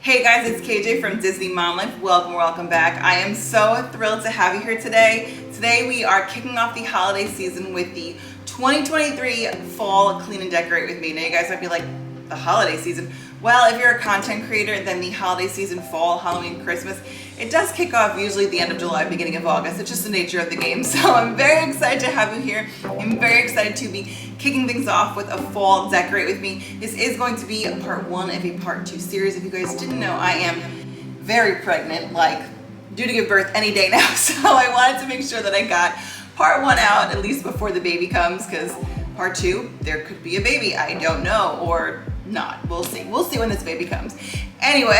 Hey guys, it's KJ from Disney Mom Life. Welcome back. I am so thrilled to have you here today. Today we are kicking off the holiday season with the 2023 Fall Clean and Decorate with me. Now you guys might be like, the holiday season? Well, if you're a content creator, then the holiday season, fall, Halloween, Christmas, it does kick off usually at the end of July, beginning of August. It's just the nature of the game. So I'm very excited to have you here. I'm very excited to be kicking things off with a fall decorate with me. This is going to be part one of a part two series. If you guys didn't know, I am very pregnant, like due to give birth any day now. So I wanted to make sure that I got part one out at least before the baby comes, because part two, there could be a baby. I don't know, or not. We'll see. We'll see when this baby comes. Anyway,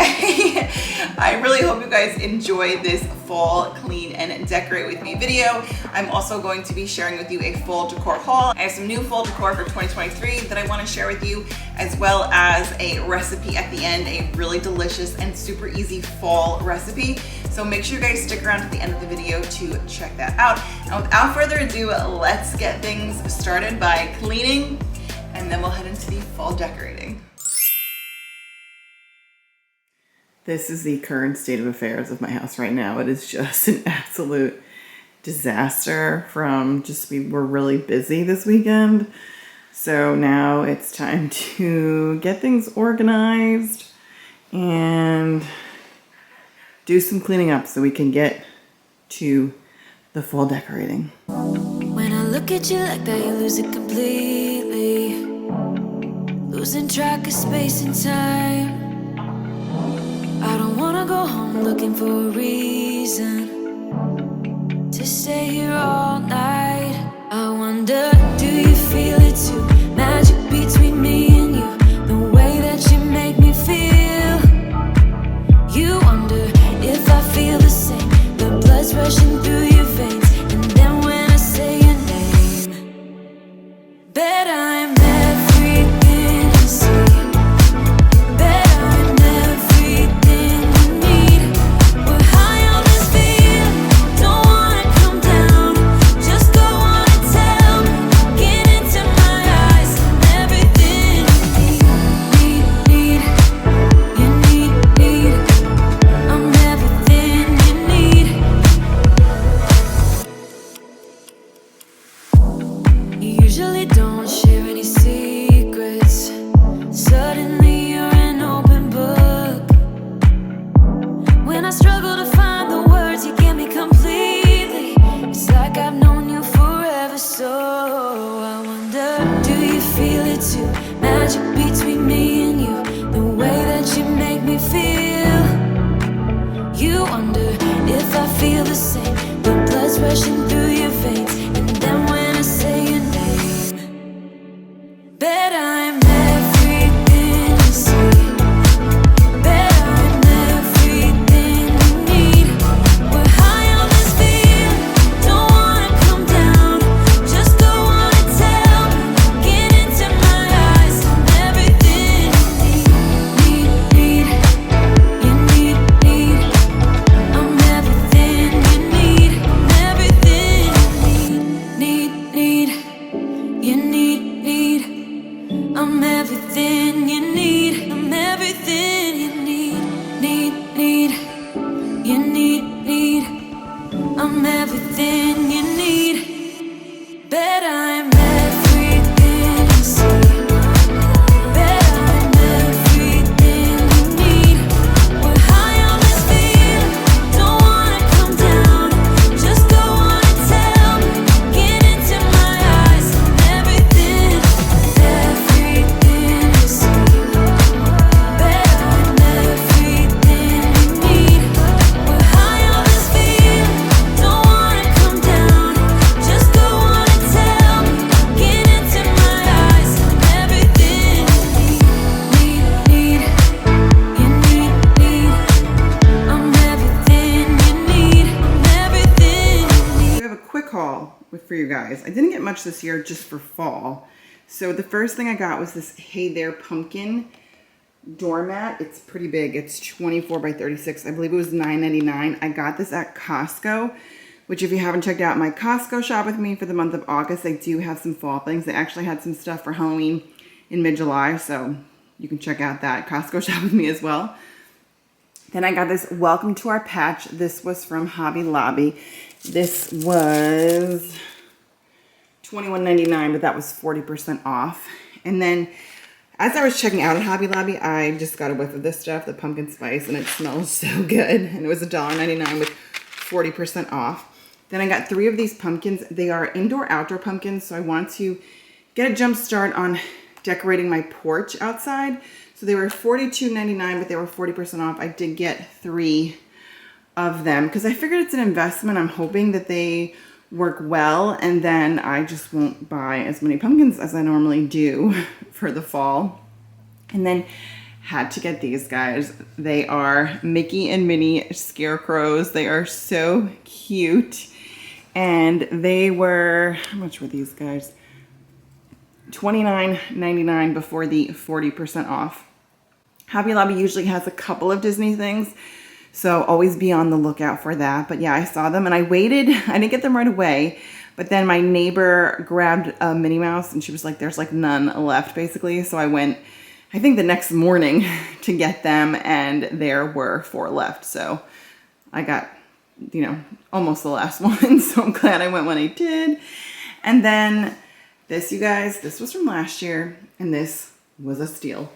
I really hope you guys enjoy this fall clean and decorate with me video. I'm also going to be sharing with you a fall decor haul. I have some new fall decor for 2023 that I want to share with you, as well as a recipe at the end, a really delicious and super easy fall recipe. So make sure you guys stick around to the end of the video to check that out. And without further ado, let's get things started by cleaning, and then we'll head into the fall decorating. This is the current state of affairs of my house right now. It is just an absolute disaster from just, we were really busy this weekend. So now it's time to get things organized and do some cleaning up so we can get to the fall decorating. When I look at you like that, you lose it completely. Losing track of space and time. I don't wanna go home looking for a reason to stay here all night. I wonder, do you feel it too? Magic between me and you, the way that you make me feel. You wonder if I feel the same, the blood's rushing through your veins. And then when I say your name, bet I'm everything you see. For you guys. I didn't get much this year just for fall. So the first thing I got was this Hey There pumpkin doormat. It's pretty big. It's 24 by 36. I believe it was $9.99. I got this at Costco, which if you haven't checked out my Costco shop with me for the month of August, I do have some fall things. They actually had some stuff for Halloween in mid-July, so you can check out that Costco shop with me as well. Then I got this Welcome to Our Patch. This was from Hobby Lobby. This was $21.99, but that was 40% off. And then as I was checking out at Hobby Lobby, I just got a whiff of this stuff, the pumpkin spice, and it smells so good. And it was $1.99 with 40% off. Then I got 3 of these pumpkins. They are indoor-outdoor pumpkins, so I want to get a jump start on decorating my porch outside. So they were $42.99, but they were 40% off. I did get 3 of them because I figured it's an investment. I'm hoping that they work well, and then I just won't buy as many pumpkins as I normally do for the fall. And then had to get these guys. They are Mickey and Minnie scarecrows. They are so cute. And they were, how much were these guys? $29.99 before the 40% off. Hobby Lobby usually has a couple of Disney things, so always be on the lookout for that. But yeah, I saw them and I waited. I didn't get them right away, but then my neighbor grabbed a Minnie Mouse and she was like, there's like none left basically. So I went, I think the next morning to get them, and there were 4 left. So I got, you know, almost the last one. So I'm glad I went when I did. And then this, you guys, this was from last year and this was a steal.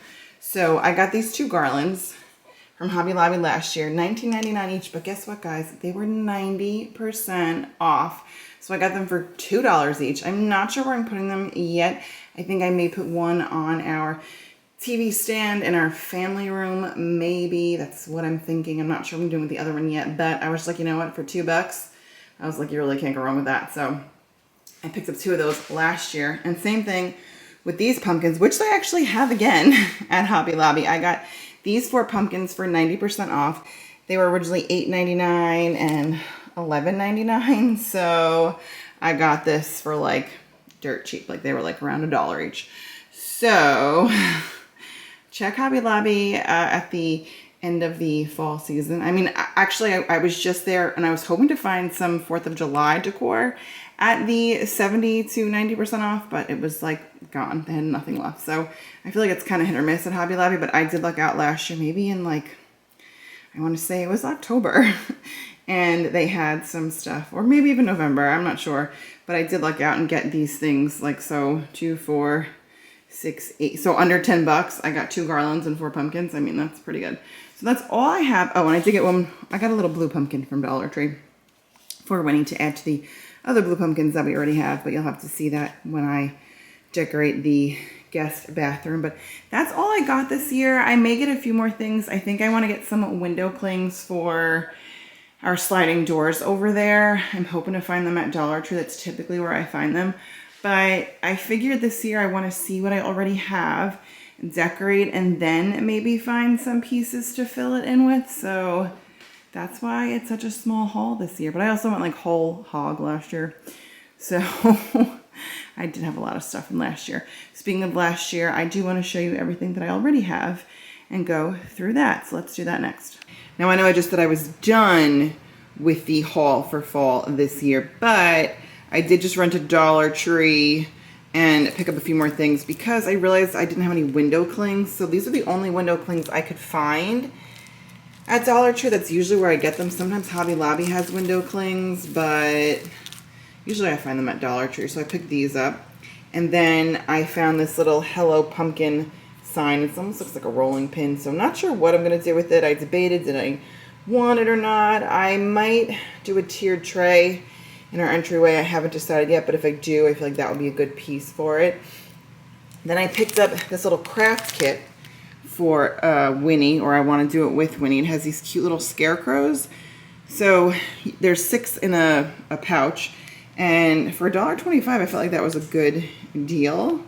So I got these 2 garlands from Hobby Lobby last year, $19.99 each, but guess what, guys? They were 90% off. So I got them for $2 each. I'm not sure where I'm putting them yet. I think I may put one on our TV stand in our family room, maybe. That's what I'm thinking. I'm not sure what I'm doing with the other one yet, but I was like, you know what, for $2, I was like, you really can't go wrong with that. So I picked up 2 of those last year. And same thing with these pumpkins, which I actually have again at Hobby Lobby. I got these 4 pumpkins for 90% off. They were originally $8.99 and $11.99. So I got this for like dirt cheap. Like they were like around $1 each. So check Hobby Lobby at the end of the fall season. I mean, actually, I was just there and I was hoping to find some 4th of July decor at the 70 to 90% off, but it was like gone. They had nothing left. So I feel like it's kind of hit or miss at Hobby Lobby, but I did luck out last year, maybe in like, I want to say it was October, and they had some stuff, or maybe even November, I'm not sure, but I did luck out and get these things like, so 2, 4, 6, 8, so under $10. I got 2 garlands and 4 pumpkins. I mean, that's pretty good. So that's all I have. Oh, and I did get one. I got a little blue pumpkin from Dollar Tree for Winnie to add to the other blue pumpkins that we already have, but you'll have to see that when I decorate the guest bathroom. But that's all I got this year. I may get a few more things. I think I want to get some window clings for our sliding doors over there. I'm hoping to find them at Dollar Tree. That's typically where I find them. But I figured this year I want to see what I already have, decorate, and then maybe find some pieces to fill it in with. So that's why it's such a small haul this year. But I also went like whole hog last year. So I did have a lot of stuff from last year. Speaking of last year, I do want to show you everything that I already have and go through that. So let's do that next. Now I know I just said I was done with the haul for fall this year, but I did just run to Dollar Tree and pick up a few more things because I realized I didn't have any window clings. So these are the only window clings I could find at Dollar Tree. That's usually where I get them. Sometimes Hobby Lobby has window clings, but usually I find them at Dollar Tree. So I picked these up. And then I found this little Hello Pumpkin sign. It almost looks like a rolling pin. So I'm not sure what I'm going to do with it. I debated, did I want it or not? I might do a tiered tray in our entryway. I haven't decided yet, but if I do, I feel like that would be a good piece for it. Then I picked up this little craft kit for Winnie, or I want to do it with Winnie. It has these cute little scarecrows. So there's 6 in a pouch, and for $1.25, I felt like that was a good deal.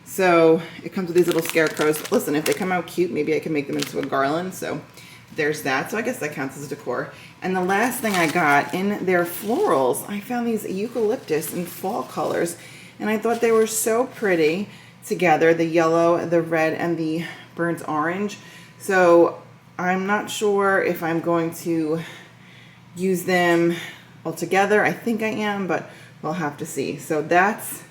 So it comes with these little scarecrows. Listen, if they come out cute, maybe I can make them into a garland. So there's that. So I guess that counts as decor. And the last thing I got in their florals, I found these eucalyptus in fall colors, and I thought they were so pretty together, the yellow, the red, and the burnt orange. So I'm not sure if I'm going to use them all together. I think I am, but we'll have to see. So that's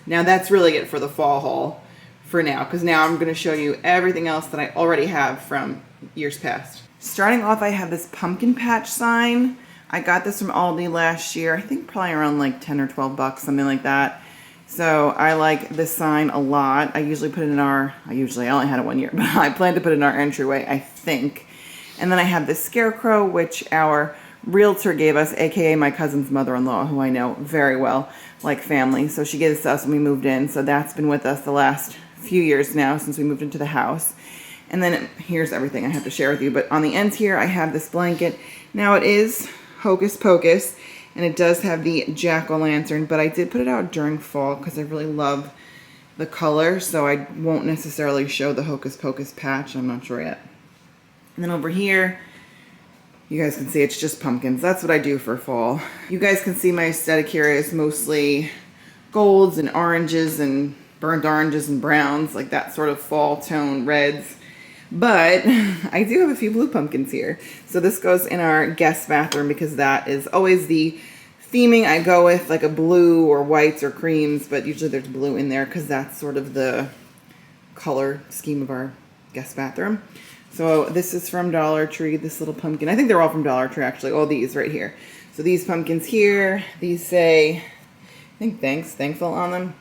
really it for the fall haul for now, because now I'm going to show you everything else that I already have from years past. Starting off, I have this pumpkin patch sign. I got this from Aldi last year. I think probably around like 10 or 12 bucks, something like that. So I like this sign a lot. I usually put it in I only had it 1 year, but I plan to put it in our entryway, I think. And then I have this scarecrow, which our realtor gave us, aka my cousin's mother-in-law, who I know very well, like family. So she gave this to us when we moved in. So that's been with us the last few years now since we moved into the house. And then here's everything I have to share with you. But on the ends here, I have this blanket. Now it is Hocus Pocus, and it does have the jack-o'-lantern, but I did put it out during fall because I really love the color. So I won't necessarily show the Hocus Pocus patch. I'm not sure yet. And then over here, you guys can see it's just pumpkins. That's what I do for fall. You guys can see my aesthetic here is mostly golds and oranges and burnt oranges and browns, like that sort of fall tone, reds. But I do have a few blue pumpkins here. So this goes in our guest bathroom because that is always the theming I go with, like a blue or whites or creams, but usually there's blue in there because that's sort of the color scheme of our guest bathroom. So this is from Dollar Tree, this little pumpkin. I think they're all from Dollar Tree, actually. All these right here. So these pumpkins here, these say, I think thankful on them.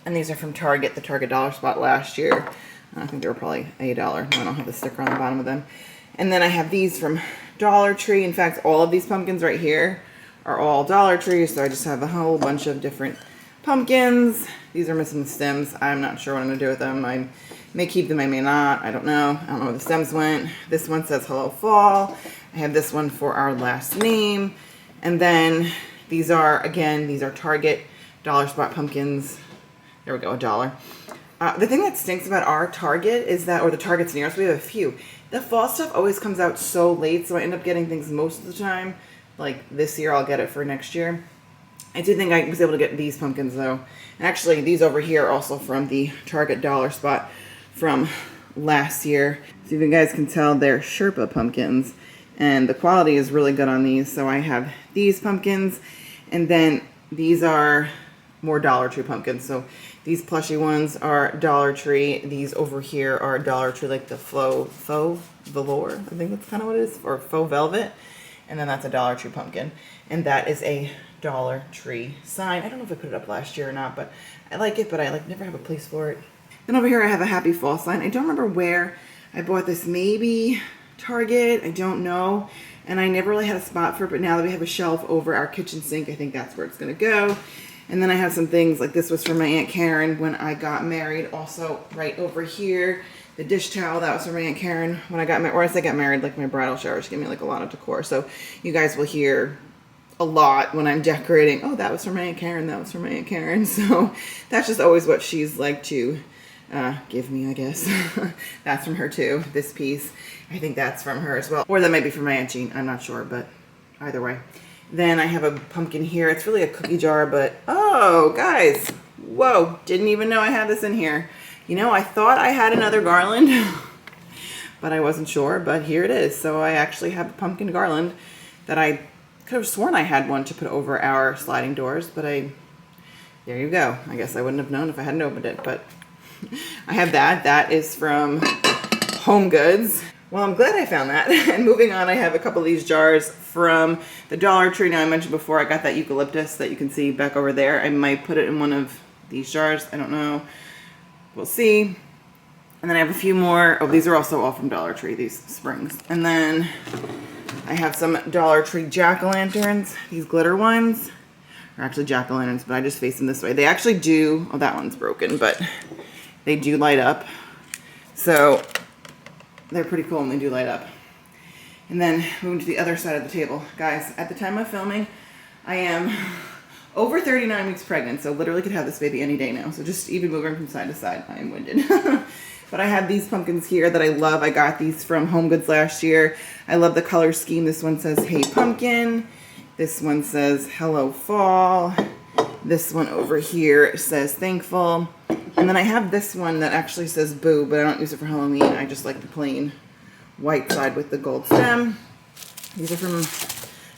And these are from Target, the Target dollar spot last year. I think they were probably $1. I don't have the sticker on the bottom of them. And then I have these from Dollar Tree. In fact, all of these pumpkins right here are all Dollar Tree. So I just have a whole bunch of different pumpkins. These are missing the stems. I'm not sure what I'm going to do with them. I may keep them, I may not. I don't know. I don't know where the stems went. This one says Hello Fall. I have this one for our last name. And then these are, again, these are Target dollar spot pumpkins. There we go, $1. The thing that stinks about our Target is that, or the Targets near us, we have a few. The fall stuff always comes out so late, so I end up getting things most of the time. Like this year, I'll get it for next year. I do think I was able to get these pumpkins though. And actually, these over here are also from the Target dollar spot from last year. So you guys can tell they're Sherpa pumpkins. And the quality is really good on these. So I have these pumpkins. And then these are more Dollar Tree pumpkins. So these plushy ones are Dollar Tree. These over here are Dollar Tree, like the faux velour. I think that's kind of what it is, or faux velvet. And then that's a Dollar Tree pumpkin. And that is a Dollar Tree sign. I don't know if I put it up last year or not, but I like it, but I never have a place for it. Then over here I have a Happy Fall sign. I don't remember where I bought this. Maybe Target. I don't know. And I never really had a spot for it, but now that we have a shelf over our kitchen sink, I think that's where it's going to go. And then I have some things, like this was from my Aunt Karen when I got married. Also right over here, the dish towel, that was from my Aunt Karen when I got married. Or as I got married, like my bridal shower, she gave me like a lot of decor. So you guys will hear a lot when I'm decorating. Oh, that was from my Aunt Karen, that was from my Aunt Karen. So that's just always what she's like to give me, I guess. That's from her too, this piece. I think that's from her as well. Or that might be from my Aunt Jean, I'm not sure, but either way. Then I have a pumpkin here. It's really a cookie jar, but oh, guys, whoa, didn't even know I had this in here. You know, I thought I had another garland, but I wasn't sure, but here it is. So I actually have a pumpkin garland that I could have sworn I had one to put over our sliding doors, but there you go. I guess I wouldn't have known if I hadn't opened it, but I have that. That is from Home Goods. Well, I'm glad I found that. And moving on, I have a couple of these jars from the Dollar Tree. Now, I mentioned before I got that eucalyptus that you can see back over there. I might put it in one of these jars. I don't know. We'll see. And then I have a few more. Oh, these are also all from Dollar Tree, these springs. And then I have some Dollar Tree jack-o'-lanterns. These glitter ones are actually jack-o'-lanterns, but I just face them this way. They actually do, oh, that one's broken, but they do light up. So they're pretty cool and they do light up. And then moving to the other side of the table. Guys, at the time of filming, I am over 39 weeks pregnant, so literally could have this baby any day now. So just even moving from side to side, I am winded. But I have these pumpkins here that I love. I got these from Home Goods last year. I love the color scheme. This one says, Hey Pumpkin. This one says, Hello Fall. This one over here says, Thankful. And then I have this one that actually says Boo, but I don't use it for Halloween. I just like the plain white side with the gold stem. These are from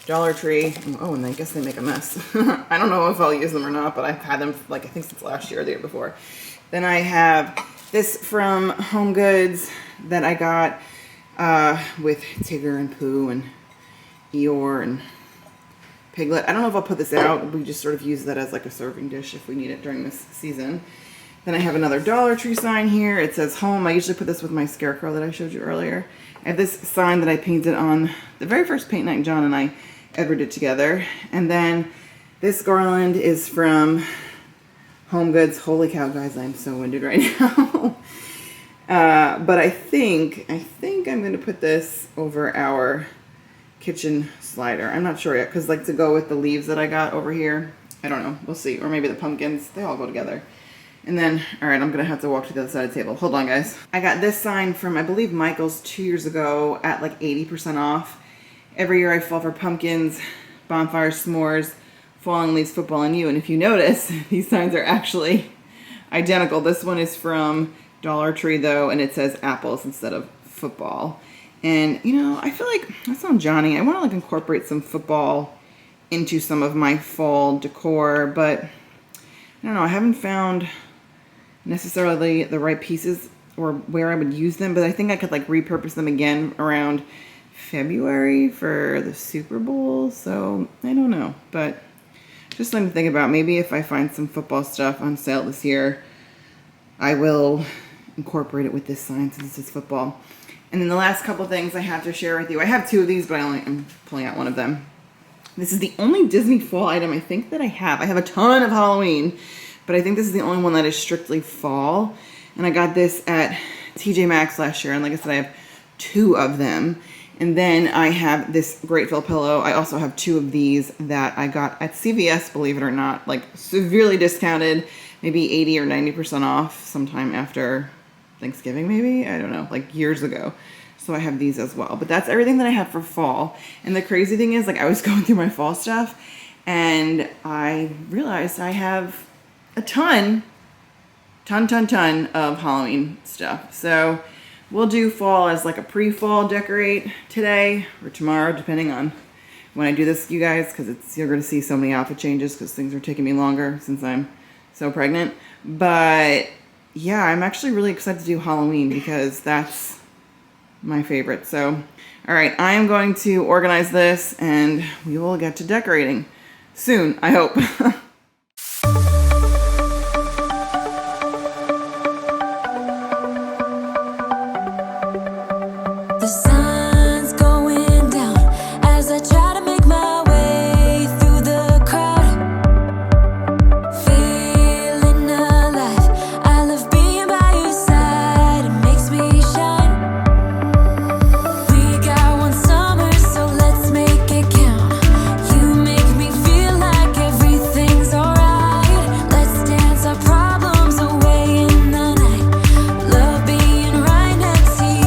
Dollar Tree. Oh, and I guess they make a mess. I don't know if I'll use them or not, but I've had them, like, I think since last year or the year before. Then I have this from Home Goods that I got with Tigger and Pooh and Eeyore and Piglet. I don't know if I'll put this out. We just sort of use that as like a serving dish if we need it during this season. Then I have another Dollar Tree sign here. It says home. I usually put this with my scarecrow that I showed you earlier. I have this sign that I painted on the very first paint night John and I ever did together. And then this garland is from Home Goods. Holy cow, guys, I'm so winded right now. But I think I'm going to put this over our kitchen slider. I'm not sure yet, because like to go with the leaves that I got over here. I don't know. We'll see. Or maybe the pumpkins. They all go together. And then, all right, I'm going to have to walk to the other side of the table. Hold on, guys. I got this sign from, I believe, Michael's 2 years ago at like 80% off. Every year I fall for pumpkins, bonfires, s'mores, falling leaves, football, and you. And if you notice, these signs are actually identical. This one is from Dollar Tree, though, and it says apples instead of football. And, you know, I feel like, that's on Johnny. I want to like incorporate some football into some of my fall decor, but I don't know. I haven't found necessarily the right pieces or where I would use them, but I think I could like repurpose them again around February for the Super Bowl. So I don't know, but just something to think about. Maybe if I find some football stuff on sale this year, I will incorporate it with this sign since it's football. And then the last couple things I have to share with you. I have two of these, but I'm pulling out one of them. This is the only Disney fall item I think that I have. I have a ton of Halloween, but I think this is the only one that is strictly fall. And I got this at TJ Maxx last year. And like I said, I have two of them. And then I have this Grateful pillow. I also have two of these that I got at CVS, believe it or not, like severely discounted, maybe 80 or 90% off sometime after Thanksgiving, maybe? I don't know, like years ago. So I have these as well. But that's everything that I have for fall. And the crazy thing is, like, I was going through my fall stuff and I realized I have a ton of Halloween stuff. So we'll do fall as like a pre-fall decorate today or tomorrow, depending on when I do this, you guys, because you're going to see so many outfit changes because things are taking me longer since I'm so pregnant. But yeah, I'm actually really excited to do Halloween because that's my favorite. So, all right, I am going to organize this and we will get to decorating soon, I hope. The sun's going down as I try to make my way through the crowd. Feeling alive, I love being by your side, it makes me shine. We got one summer, so let's make it count. You make me feel like everything's alright. Let's dance our problems away in the night. Love being right next to you.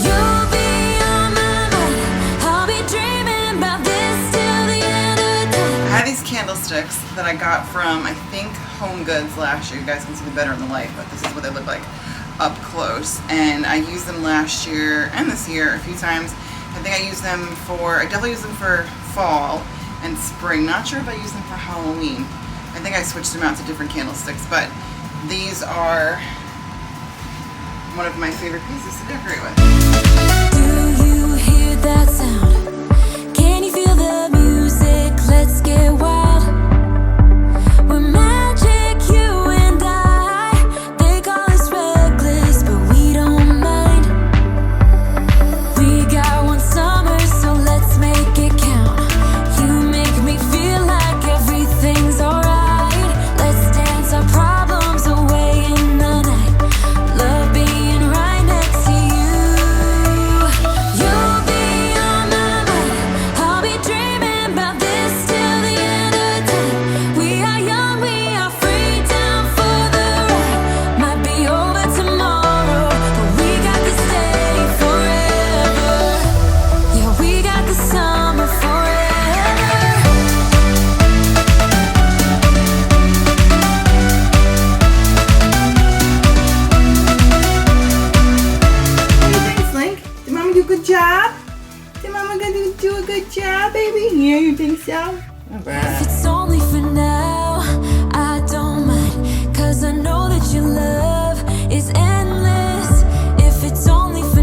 You'll be on my mind. I'll be dreaming about this till the end of time. I have these candlesticks that I got from, I think, Home Goods last year. You guys can see the better in the light, but this is what they look like up close. And I used them last year and this year a few times. I think I used them I definitely used them for fall and spring. Not sure if I used them for Halloween. I think I switched them out to different candlesticks, but these are one of my favorite pieces to decorate with. Do you hear that sound? Can you feel the music? Let's get wild. We're magic, you and I. They call us reckless, but we don't mind. We got one summer, so let's make it count. You make me feel like everything's alright. Let's dance our problems away in the night. Love being right next to you. You'll be on my mind. I'll be dreaming about this till the end of time. We are young, we are free, down for the ride. Might be over tomorrow, but we got this day forever. Yeah, we got the summer forever. Thanks, Link. Did Mama do a good job? Did Mama do a good job, baby? Yeah, you think so? All If right. it's only for now, I don't mind, 'cause I know that your love is endless. If it's only for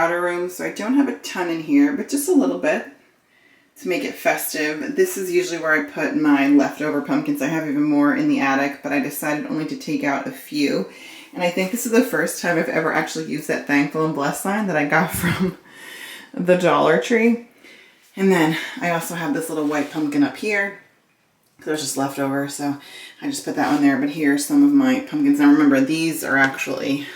powder room, so I don't have a ton in here, but just a little bit to make it festive. This is usually where I put my leftover pumpkins. I have even more in the attic, but I decided only to take out a few. And I think this is the first time I've ever actually used that thankful and blessed sign that I got from the Dollar Tree. And then I also have this little white pumpkin up here. It was just leftover, so I just put that one there. But here's some of my pumpkins. Now remember, these are actually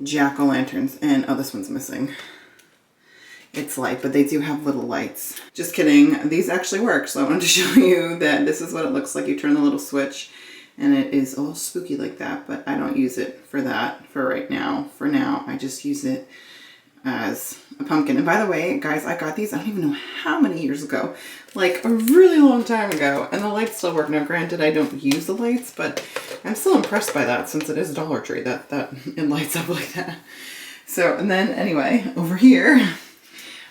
jack-o'-lanterns. And oh, this one's missing. It's light, but they do have little lights. Just kidding. These actually work, so I wanted to show you that this is what it looks like. You turn the little switch, and it is all spooky like that, but I don't use it for that for right now. For now, I just use it as a pumpkin. And by the way, guys, I got these, I don't even know how many years ago, like a really long time ago, and the lights still work. Now, granted, I don't use the lights, but I'm still impressed by that since it is Dollar Tree that it lights up like that. So, and then anyway, over here,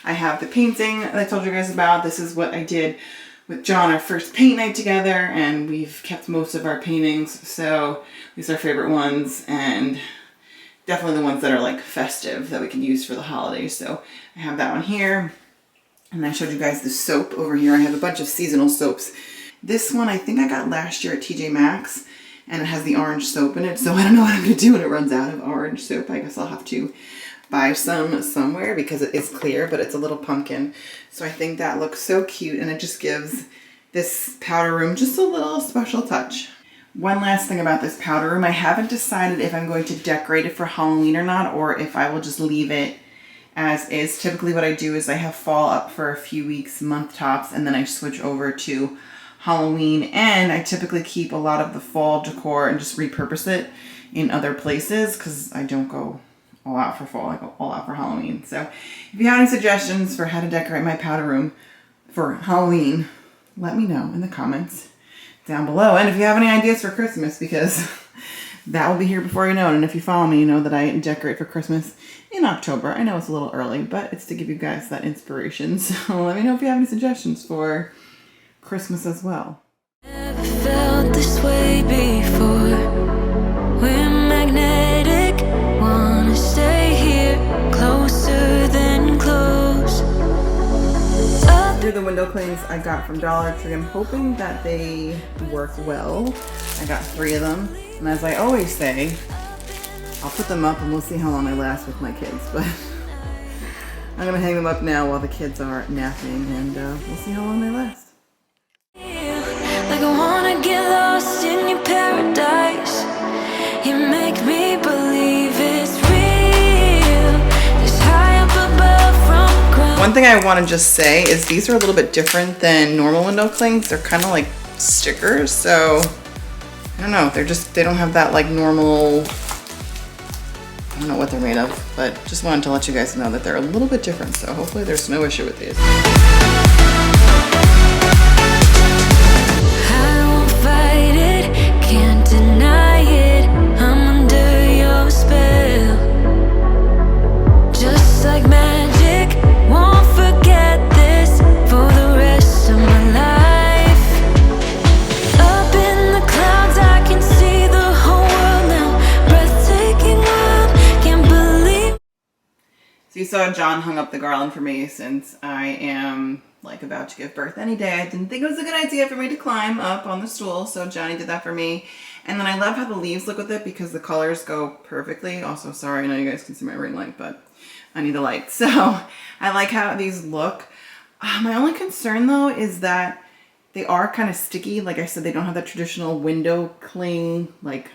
I have the painting that I told you guys about. This is what I did with John, our first paint night together, and we've kept most of our paintings. So these are our favorite ones, and definitely the ones that are like festive that we can use for the holidays. So I have that one here. And I showed you guys the soap over here. I have a bunch of seasonal soaps. This one I think I got last year at TJ Maxx, and it has the orange soap in it. So I don't know what I'm gonna do when it runs out of orange soap. I guess I'll have to buy some somewhere because it is clear, but it's a little pumpkin. So I think that looks so cute, and it just gives this powder room just a little special touch. One last thing about this powder room, I haven't decided if I'm going to decorate it for Halloween or not, or if I will just leave it as is. Typically what I do is I have fall up for a few weeks, month tops, and then I switch over to Halloween, and I typically keep a lot of the fall decor and just repurpose it in other places because I don't go all out for fall, I go all out for Halloween. So if you have any suggestions for how to decorate my powder room for Halloween, let me know in the comments down below. And if you have any ideas for Christmas, because that will be here before you know it. And if you follow me, you know that I decorate for Christmas in October. I know it's a little early, but it's to give you guys that inspiration. So let me know if you have any suggestions for Christmas as well. Never felt this way before. We're magnetic, wanna stay here, closer than close. These are the window clings I got from Dollar Tree. I'm hoping that they work well. I got 3 of them, and as I always say, I'll put them up and we'll see how long they last with my kids. But I'm gonna hang them up now while the kids are napping, and we'll see how long they last. Like I wanna get lost in your paradise. You make me believe it's real. Just high up above from ground. One thing I want to just say is these are a little bit different than normal window clings. They're kind of like stickers, so I don't know. They don't have that like normal. I don't know what they're made of, but just wanted to let you guys know that they're a little bit different. So hopefully there's no issue with these. Can't deny it, I'm under your spell. Just like magic, won't forget this for the rest of my life. Up in the clouds, I can see the whole world now. Breathtaking world, can't believe. So you saw John hung up the garland for me since I am like about to give birth any day. I didn't think it was a good idea for me to climb up on the stool, so Johnny did that for me. And then I love how the leaves look with it because the colors go perfectly. Also, sorry, I know you guys can see my ring light, but I need a light. So I like how these look. My only concern though is that they are kind of sticky. Like I said, they don't have that traditional window cling, like,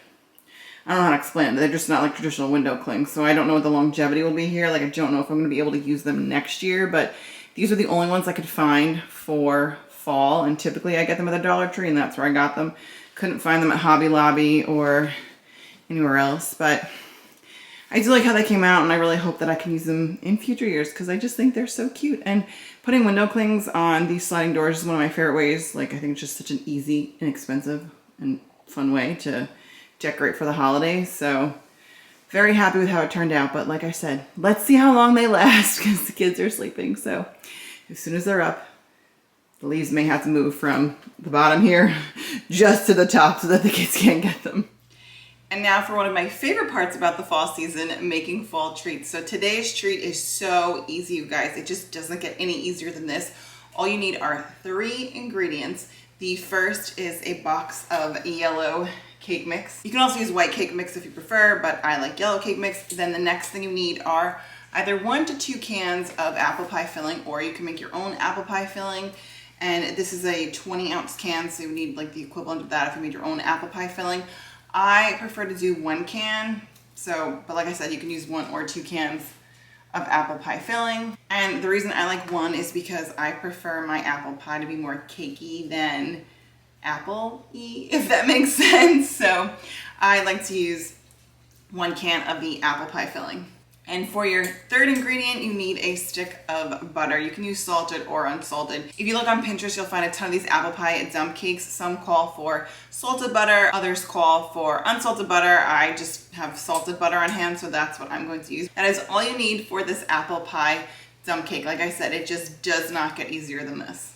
I don't know how to explain it. They're just not like traditional window clings. So I don't know what the longevity will be here. Like I don't know if I'm gonna be able to use them next year, but these are the only ones I could find for fall, and typically I get them at the Dollar Tree, and that's where I got them. Couldn't find them at Hobby Lobby or anywhere else, but I do like how they came out, and I really hope that I can use them in future years because I just think they're so cute. And putting window clings on these sliding doors is one of my favorite ways. Like I think it's just such an easy, inexpensive, and fun way to decorate for the holidays. So very happy with how it turned out, but like I said, let's see how long they last because the kids are sleeping. So as soon as they're up, the leaves may have to move from the bottom here just to the top so that the kids can't get them. And now for one of my favorite parts about the fall season, making fall treats. So today's treat is so easy, you guys. It just doesn't get any easier than this. All you need are 3 ingredients. The first is a box of yellow cake mix. You can also use white cake mix if you prefer, but I like yellow cake mix. Then the next thing you need are either 1 to 2 cans of apple pie filling, or you can make your own apple pie filling. And this is a 20-ounce can, so you need like the equivalent of that if you made your own apple pie filling. I prefer to do 1 can, but like I said, you can use 1 or 2 cans of apple pie filling. And the reason I like 1 is because I prefer my apple pie to be more cakey than apple-y, if that makes sense. So I like to use 1 can of the apple pie filling. And for your third ingredient, you need a stick of butter. You can use salted or unsalted. If you look on Pinterest, you'll find a ton of these apple pie dump cakes. Some call for salted butter, others call for unsalted butter. I just have salted butter on hand, so that's what I'm going to use. That is all you need for this apple pie dump cake. Like I said, it just does not get easier than this.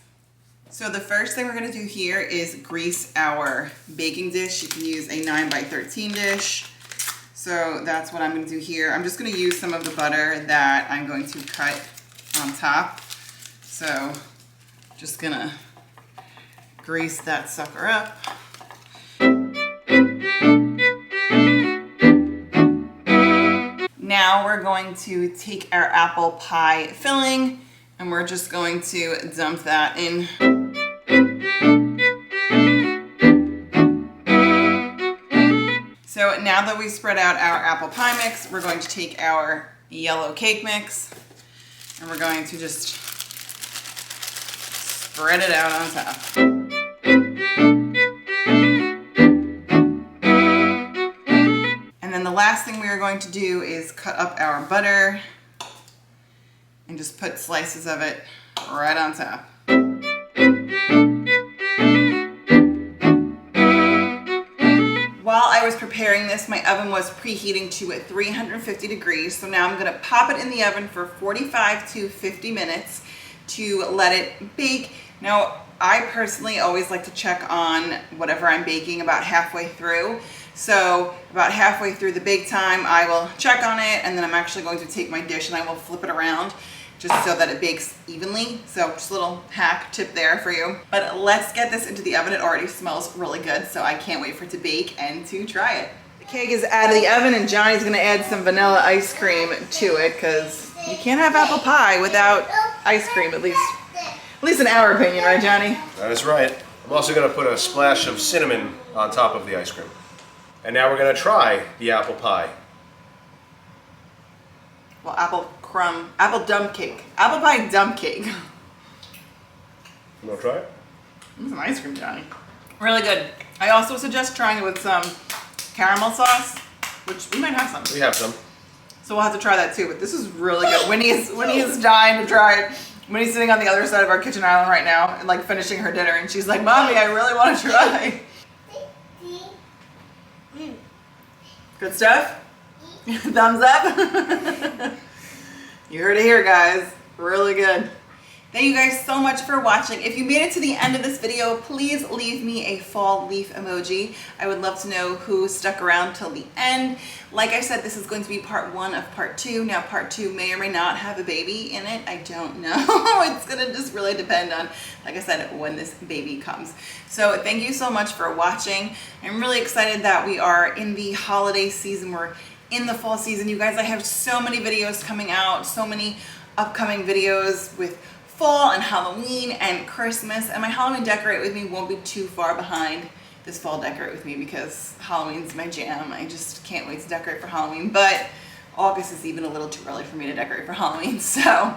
So the first thing we're gonna do here is grease our baking dish. You can use a 9x13 dish. So that's what I'm going to do here. I'm just going to use some of the butter that I'm going to cut on top. So just going to grease that sucker up. Now we're going to take our apple pie filling and we're just going to dump that in. So now that we spread out our apple pie mix, we're going to take our yellow cake mix and we're going to just spread it out on top. And then the last thing we are going to do is cut up our butter and just put slices of it right on top. While I was preparing this, my oven was preheating to 350 degrees. So now I'm gonna pop it in the oven for 45 to 50 minutes to let it bake. Now, I personally always like to check on whatever I'm baking about halfway through. So about halfway through the bake time, I will check on it, and then I'm actually going to take my dish and I will flip it around just so that it bakes evenly. So just a little hack tip there for you. But let's get this into the oven. It already smells really good, so I can't wait for it to bake and to try it. The cake is out of the oven and Johnny's gonna add some vanilla ice cream to it because you can't have apple pie without ice cream, at least in our opinion, right, Johnny? That is right. I'm also gonna put a splash of cinnamon on top of the ice cream. And now we're gonna try the apple pie. Well, apple dump cake. Apple pie dump cake. You wanna try it? Some ice cream, Johnny. Really good. I also suggest trying it with some caramel sauce, which we might have some. We have some. So we'll have to try that too, but this is really good. Winnie is dying to try it. Winnie's sitting on the other side of our kitchen island right now and like finishing her dinner, and she's like, Mommy, I really want to try. Good stuff? Thumbs up? You heard it here, guys. Really good. Thank you guys so much for watching. If you made it to the end of this video, please leave me a fall leaf emoji. I would love to know who stuck around till the end. Like I said, this is going to be part 1 of part 2. Now part 2 may or may not have a baby in it. I don't know. It's gonna just really depend on, like I said, when this baby comes. So thank you so much for watching. I'm really excited that we are in the holiday season. We're in the fall season. You guys, I have so many videos coming out, so many upcoming videos with fall and Halloween and Christmas, and my Halloween Decorate With Me won't be too far behind this fall Decorate With Me because Halloween's my jam. I just can't wait to decorate for Halloween, but August is even a little too early for me to decorate for Halloween. So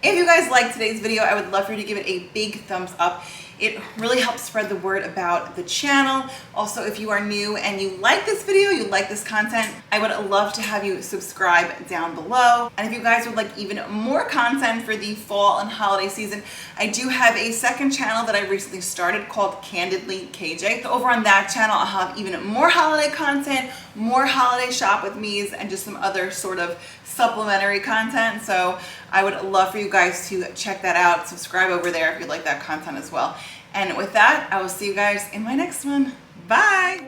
if you guys liked today's video, I would love for you to give it a big thumbs up. It really helps spread the word about the channel. Also, if you are new and you like this video, you like this content, I would love to have you subscribe down below. And if you guys would like even more content for the fall and holiday season, I do have a second channel that I recently started called Candidly KJ. So over on that channel, I'll have even more holiday content, more holiday shop with me's, and just some other sort of supplementary content. So I would love for you guys to check that out. Subscribe over there if you like that content as well. And with that, I will see you guys in my next one. Bye.